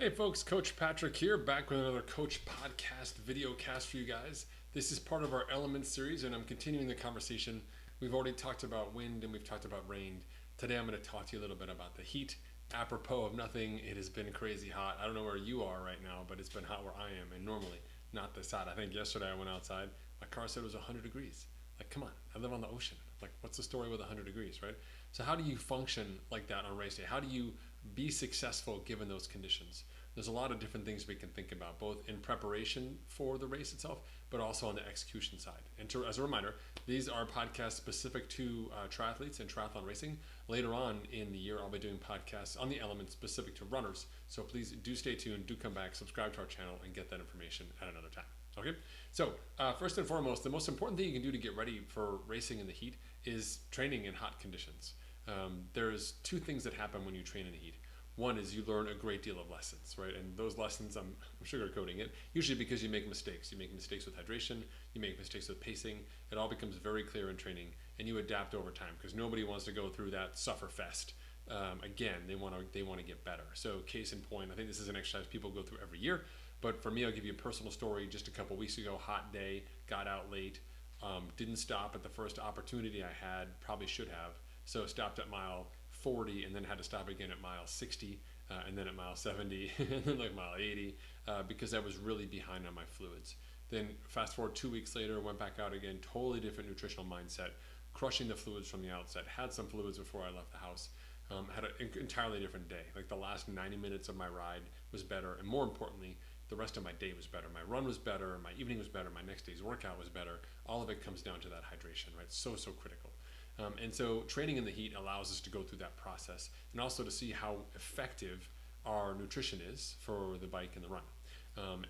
Hey folks, Coach Patrick here, back with another Coach Podcast video cast for you guys. This is part of our Elements series, and I'm continuing the conversation. We've already talked about wind and we've talked about rain. Today I'm going to talk to you a little bit about the heat. Apropos of nothing, it has been crazy hot. I don't know where you are right now, but it's been hot where I am, and normally not this hot. I think yesterday I went outside, my car said it was 100 degrees. Like, come on, I live on the ocean. Like, what's the story with 100 degrees, right? So, how do you function like that on race day? How do you be successful given those conditions? There's a lot of different things we can think about, both in preparation for the race itself, but also on the execution side. And as a reminder, these are podcasts specific to triathletes and triathlon racing. Later on in the year, I'll be doing podcasts on the elements specific to runners. So please do stay tuned, do come back, subscribe to our channel, and get that information at another time. Okay, so first and foremost, the most important thing you can do to get ready for racing in the heat is training in hot conditions. There's two things that happen when you train in the heat. One is you learn a great deal of lessons, right? And those lessons, I'm sugarcoating it, usually because you make mistakes. You make mistakes with hydration, you make mistakes with pacing. It all becomes very clear in training, and you adapt over time because nobody wants to go through that suffer fest. Again, they want to get better. So case in point, I think this is an exercise people go through every year. But for me, I'll give you a personal story. Just a couple weeks ago, hot day, got out late, didn't stop at the first opportunity I had, probably should have. So stopped at mile 40 and then had to stop again at mile 60 and then at mile 70 and then like mile 80 because I was really behind on my fluids. Then fast forward 2 weeks later, went back out again, totally different nutritional mindset, crushing the fluids from the outset, had some fluids before I left the house. Had an entirely different day. Like the last 90 minutes of my ride was better, and more importantly, the rest of my day was better. My run was better, my evening was better, my next day's workout was better. All of it comes down to that hydration, right? So critical. And so training in the heat allows us to go through that process and also to see how effective our nutrition is for the bike and the run.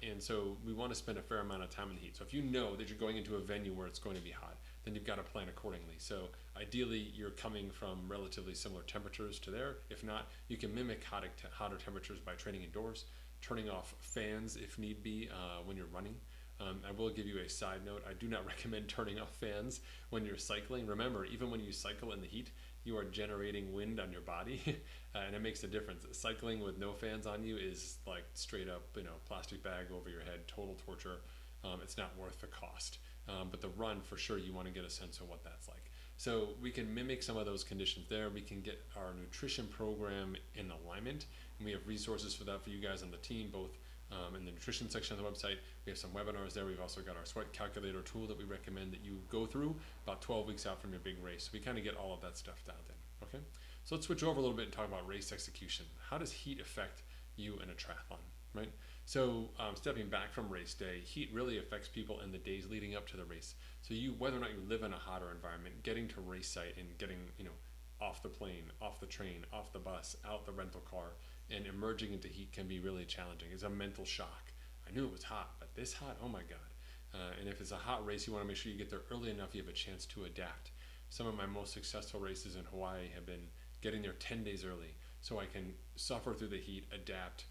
And so we want to spend a fair amount of time in the heat. So if you know that you're going into a venue where it's going to be hot, then you've got to plan accordingly. So ideally, you're coming from relatively similar temperatures to there. If not, you can mimic hotter temperatures by training indoors, turning off fans if need be when you're running. I will give you a side note. I do not recommend turning off fans when you're cycling. Remember, even when you cycle in the heat, you are generating wind on your body, and it makes a difference. Cycling with no fans on you is like straight up, plastic bag over your head, total torture. It's not worth the cost. But the run, for sure, you want to get a sense of what that's like. So we can mimic some of those conditions there. We can get our nutrition program in alignment, and we have resources for that for you guys on the team, both in the nutrition section of the website. We have some webinars there. We've also got our sweat calculator tool that we recommend that you go through about 12 weeks out from your big race. So we kind of get all of that stuff dialed in, okay? So let's switch over a little bit and talk about race execution. How does heat affect you in a triathlon, right? So stepping back from race day, heat really affects people in the days leading up to the race. So whether or not you live in a hotter environment, getting to race site and getting, off the plane, off the train, off the bus, out the rental car, and emerging into heat can be really challenging. It's a mental shock. I knew it was hot, but this hot, oh my God. And if it's a hot race, you want to make sure you get there early enough you have a chance to adapt. Some of my most successful races in Hawaii have been getting there 10 days early so I can suffer through the heat, adapt,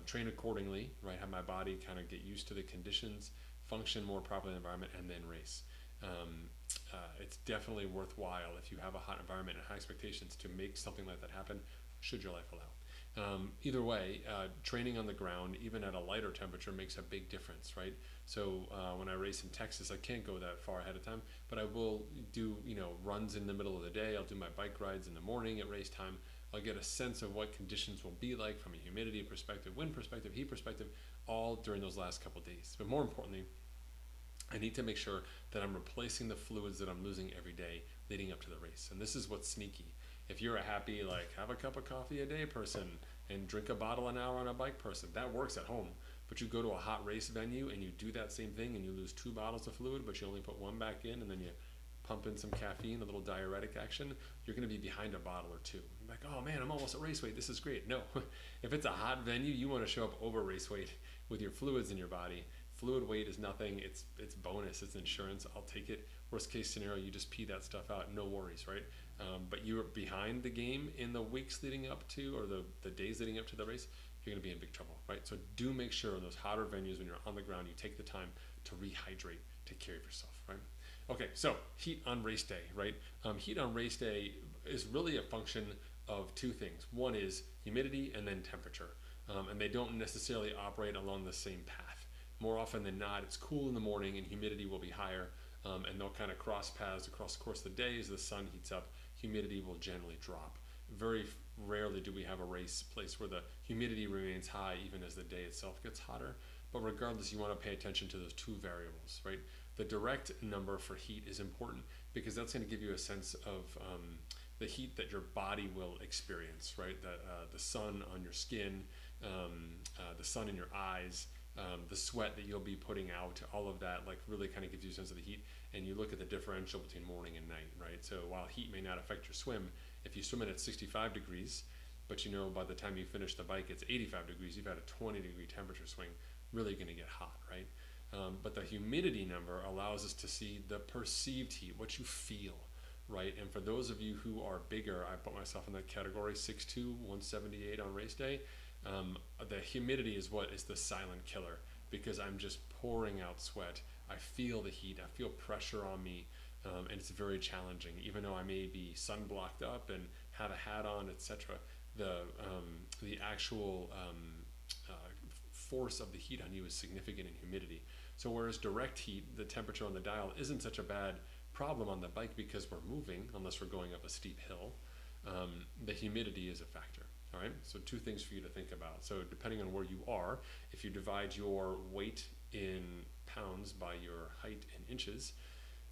train accordingly, right? Have my body kind of get used to the conditions, function more properly in the environment, and then race. It's definitely worthwhile if you have a hot environment and high expectations to make something like that happen, should your life allow. Either way, training on the ground, even at a lighter temperature, makes a big difference, right? So when I race in Texas, I can't go that far ahead of time, but I will do, runs in the middle of the day. I'll do my bike rides in the morning at race time. I'll get a sense of what conditions will be like from a humidity perspective, wind perspective, heat perspective, all during those last couple days. But more importantly, I need to make sure that I'm replacing the fluids that I'm losing every day leading up to the race. And this is what's sneaky. If you're a happy, have a cup of coffee a day person and drink a bottle an hour on a bike person, that works at home. But you go to a hot race venue and you do that same thing and you lose 2 bottles of fluid, but you only put 1 back in, and then you pump in some caffeine, a little diuretic action, you're going to be behind a bottle or 2. You're like, oh man, I'm almost at race weight. This is great. No, if it's a hot venue, you want to show up over race weight with your fluids in your body. Fluid weight is nothing. It's bonus. It's insurance. I'll take it. Worst case scenario, you just pee that stuff out. No worries, right? But you're behind the game in the weeks leading up to, or the days leading up to the race, you're going to be in big trouble, right? So do make sure in those hotter venues when you're on the ground, you take the time to rehydrate, take care of yourself, right? Okay, so heat on race day, right? Heat on race day is really a function of 2 things. One is humidity and then temperature. and they don't necessarily operate along the same path. More often than not, it's cool in the morning and humidity will be higher, and they'll kind of cross paths across the course of the day. As the sun heats up, humidity will generally drop. Very rarely do we have a race place where the humidity remains high even as the day itself gets hotter. But regardless, you want to pay attention to those two variables, right? The direct number for heat is important because that's going to give you a sense of the heat that your body will experience, right? The sun on your skin, the sun in your eyes, the sweat that you'll be putting out, all of that like really kind of gives you a sense of the heat. And you look at the differential between morning and night, right? So while heat may not affect your swim, if you swim it at 65 degrees, but you know by the time you finish the bike it's 85 degrees, you've had a 20-degree temperature swing, really going to get hot, right? But the humidity number allows us to see the perceived heat, what you feel, right? And for those of you who are bigger, I put myself in that category, 6'2", 178 on race day. The humidity is what is the silent killer because I'm just pouring out sweat. I feel the heat. I feel pressure on me, and it's very challenging. Even though I may be sunblocked up and have a hat on, etc., the actual force of the heat on you is significant in humidity. So whereas direct heat, the temperature on the dial, isn't such a bad problem on the bike because we're moving, unless we're going up a steep hill, the humidity is a factor. All right, so two things for you to think about. So depending on where you are, if you divide your weight in pounds by your height in inches,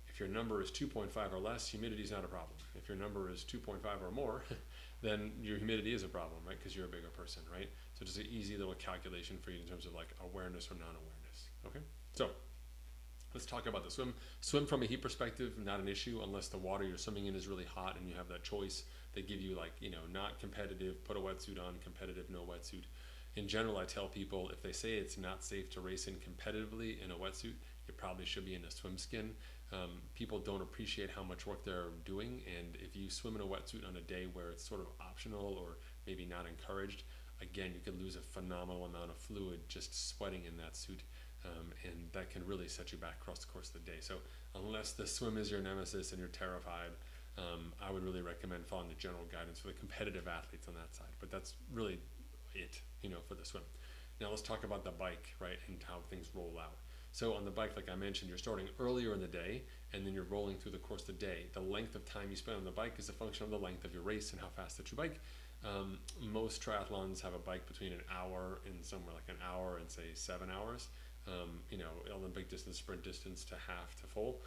if your number is 2.5 or less, humidity is not a problem. If your number is 2.5 or more, then your humidity is a problem, right? Because you're a bigger person, right? So just an easy little calculation for you in terms of like awareness or non-awareness, okay? So let's talk about the swim. Swim from a heat perspective, not an issue unless the water you're swimming in is really hot and you have that choice. They give you like, not competitive, put a wetsuit on, competitive, no wetsuit. In general, I tell people if they say it's not safe to race in competitively in a wetsuit, you probably should be in a swim skin. People don't appreciate how much work they're doing, and if you swim in a wetsuit on a day where it's sort of optional or maybe not encouraged, again, you could lose a phenomenal amount of fluid just sweating in that suit, and that can really set you back across the course of the day. So unless the swim is your nemesis and you're terrified, I would really recommend following the general guidance for the competitive athletes on that side. But that's really it, for the swim. Now let's talk about the bike, right, and how things roll out. So on the bike, like I mentioned, you're starting earlier in the day, and then you're rolling through the course of the day. The length of time you spend on the bike is a function of the length of your race and how fast that you bike. Most triathlons have a bike between an hour and somewhere like an hour and say 7 hours. Olympic distance, sprint distance to half to full.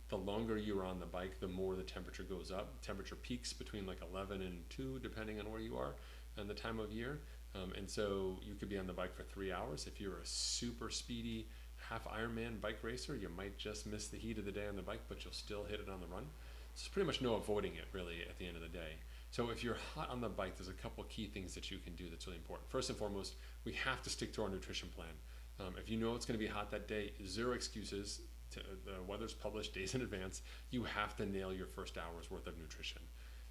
The longer you're on the bike, the more the temperature goes up. Temperature peaks between like 11 and 2, depending on where you are and the time of year. And so you could be on the bike for 3 hours. If you're a super speedy half Ironman bike racer, you might just miss the heat of the day on the bike, but you'll still hit it on the run. So there's pretty much no avoiding it really at the end of the day. So if you're hot on the bike, there's a couple key things that you can do that's really important. First and foremost, we have to stick to our nutrition plan. If you know it's going to be hot that day, zero excuses. The weather's published days in advance. You have to nail your first hour's worth of nutrition.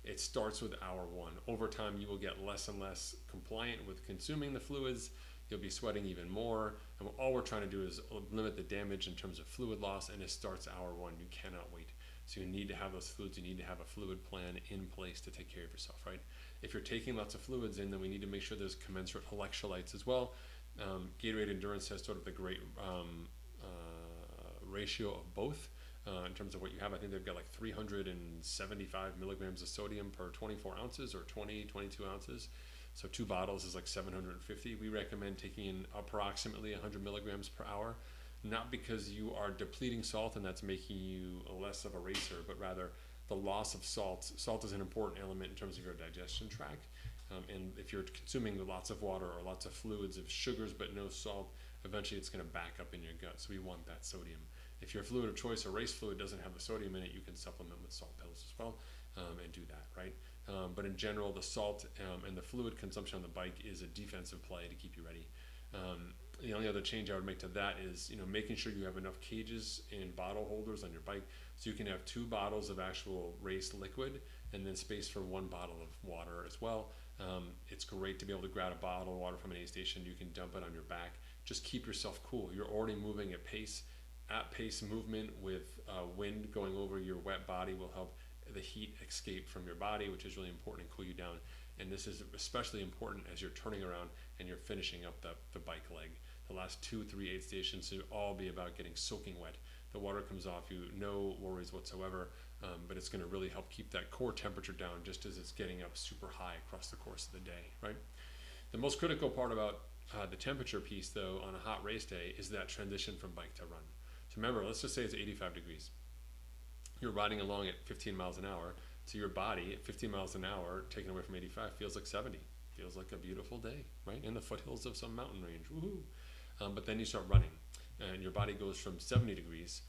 It starts with hour one. Over time, you will get less and less compliant with consuming the fluids. You'll be sweating even more. And all we're trying to do is limit the damage in terms of fluid loss, and it starts hour one. You cannot wait. So you need to have those fluids. You need to have a fluid plan in place to take care of yourself, right? If you're taking lots of fluids in, then we need to make sure there's commensurate electrolytes as well. Gatorade Endurance has sort of the great ratio of both in terms of what you have. I think they've got like 375 milligrams of sodium per 24 ounces or 22 ounces. So 2 bottles is like 750. We recommend taking in approximately 100 milligrams per hour, not because you are depleting salt and that's making you less of a racer, but rather the loss of salt. Salt is an important element in terms of your digestion tract. And if you're consuming lots of water or lots of fluids of sugars but no salt, eventually it's going to back up in your gut. So we want that sodium. If your fluid of choice or race fluid doesn't have the sodium in it, you can supplement with salt pills as well and do that, right? But in general, the salt and the fluid consumption on the bike is a defensive play to keep you ready. The only other change I would make to that is, making sure you have enough cages and bottle holders on your bike so you can have 2 bottles of actual race liquid and then space for 1 bottle of water as well. It's great to be able to grab a bottle of water from an aid station. You can dump it on your back. Just keep yourself cool. You're already moving at pace. At pace movement with wind going over your wet body will help the heat escape from your body, which is really important and cool you down. And this is especially important as you're turning around and you're finishing up the bike leg. The last 2, 3 aid stations should all be about getting soaking wet. The water comes off you, no worries whatsoever, but it's going to really help keep that core temperature down just as it's getting up super high across the course of the day, right? The most critical part about the temperature piece, though, on a hot race day is that transition from bike to run. So remember, let's just say it's 85 degrees. You're riding along at 15 miles an hour. So your body at 15 miles an hour, taken away from 85, feels like 70. Feels like a beautiful day, right? In the foothills of some mountain range. Woohoo! But then you start running, and your body goes from 70 degrees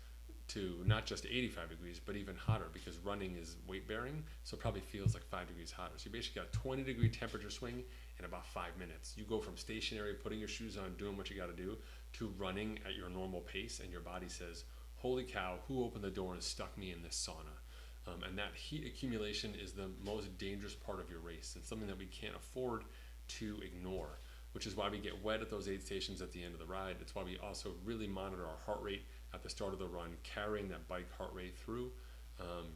to not just 85 degrees, but even hotter, because running is weight bearing, so it probably feels like 5 degrees hotter. So you basically got a 20-degree temperature swing in about 5 minutes. You go from stationary, putting your shoes on, doing what you got to do, to running at your normal pace, and your body says, holy cow, who opened the door and stuck me in this sauna? And that heat accumulation is the most dangerous part of your race, and something that we can't afford to ignore, which is why we get wet at those aid stations at the end of the ride. It's why we also really monitor our heart rate at the start of the run, carrying that bike heart rate through,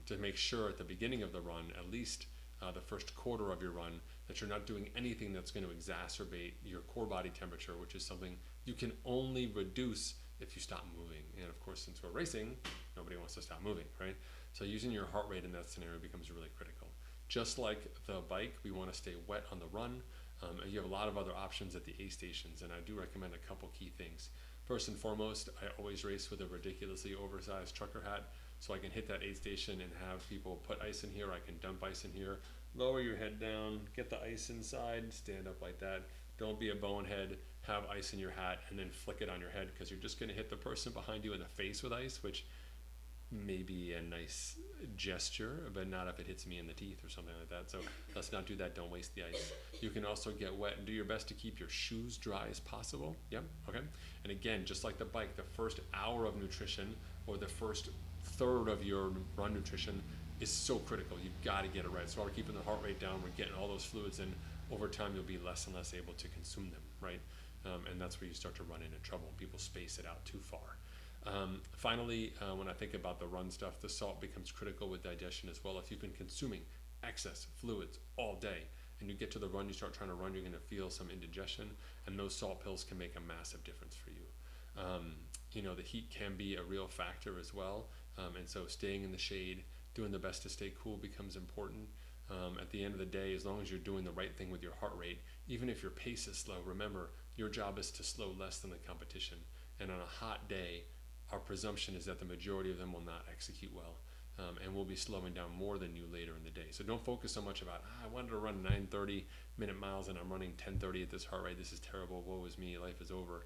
to make sure at the beginning of the run, at least the first quarter of your run, that you're not doing anything that's going to exacerbate your core body temperature, which is something you can only reduce if you stop moving. And of course, since we're racing, nobody wants to stop moving, right? So using your heart rate in that scenario becomes really critical. Just like the bike, we want to stay wet on the run. And you have a lot of other options at the aid stations, and I do recommend a couple key things. First and foremost, I always race with a ridiculously oversized trucker hat, so I can hit that aid station and have people put ice in here. I can dump ice in here. Lower your head down, get the ice inside, stand up like that. Don't be a bonehead, have ice in your hat, and then flick it on your head, because you're just going to hit the person behind you in the face with ice, which may be a nice gesture, but not if it hits me in the teeth or something like that. So let's not do that. Don't waste the ice. You can also get wet and do your best to keep your shoes dry as possible. Yep, okay. And again, just like the bike, the first hour of nutrition or the first third of your run nutrition is so critical. You've got to get it right. So while we're keeping the heart rate down, we're getting all those fluids in. Over time, you'll be less and less able to consume them, right? And that's where you start to run into trouble. People space it out too far. Finally, when I think about the run stuff, the salt becomes critical with digestion as well. If you've been consuming excess fluids all day and you get to the run, you start trying to run, you're going to feel some indigestion, and those salt pills can make a massive difference for you. The heat can be a real factor as well, and so staying in the shade, doing the best to stay cool becomes important. At the end of the day, as long as you're doing the right thing with your heart rate, even if your pace is slow, remember, your job is to slow less than the competition. And on a hot day, our presumption is that the majority of them will not execute well, and will be slowing down more than you later in the day. So don't focus so much about, I wanted to run 9:30 minute miles and I'm running 10:30 at this heart rate. This is terrible. Woe is me. Life is over.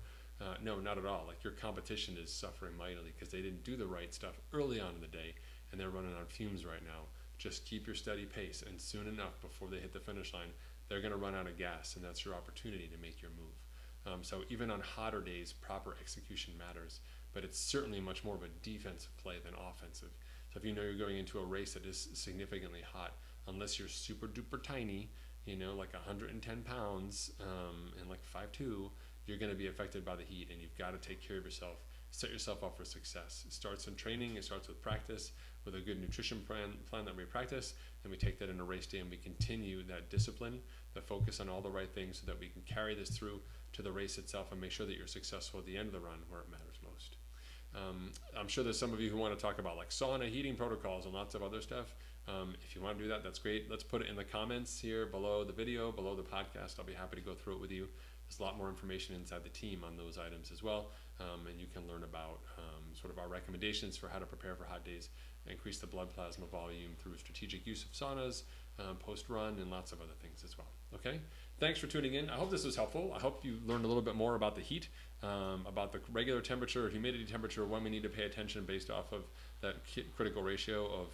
No, not at all. Like, your competition is suffering mightily because they didn't do the right stuff early on in the day, and they're running on fumes right now. Just keep your steady pace, and soon enough, before they hit the finish line, they're going to run out of gas, and that's your opportunity to make your move. So even on hotter days, proper execution matters, but it's certainly much more of a defensive play than offensive. So if you know you're going into a race that is significantly hot, unless you're super duper tiny, like 110 pounds and like 5'2", you're going to be affected by the heat, and you've got to take care of yourself. Set yourself up for success. It starts in training, it starts with practice, with a good nutrition plan that we practice, and we take that in a race day, and we continue that discipline, the focus on all the right things, so that we can carry this through to the race itself and make sure that you're successful at the end of the run where it matters most. I'm sure there's some of you who want to talk about like sauna heating protocols and lots of other stuff. If you want to do that, that's great. Let's put it in the comments here below the video, below the podcast. I'll be happy to go through it with you. There's a lot more information inside the team on those items as well, and you can learn about sort of our recommendations for how to prepare for hot days, increase the blood plasma volume through strategic use of saunas, post-run, and lots of other things as well. Okay, thanks for tuning in. I hope this was helpful. I hope you learned a little bit more about the heat, about the regular temperature, humidity temperature, when we need to pay attention based off of that critical ratio of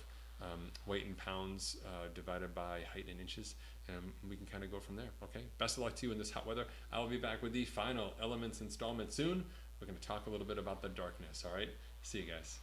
weight in pounds divided by height in inches, and we can kind of go from there. Okay, best of luck to you in this hot weather. I will be back with the final elements installment soon. We're going to talk a little bit about the darkness. All right, see you guys.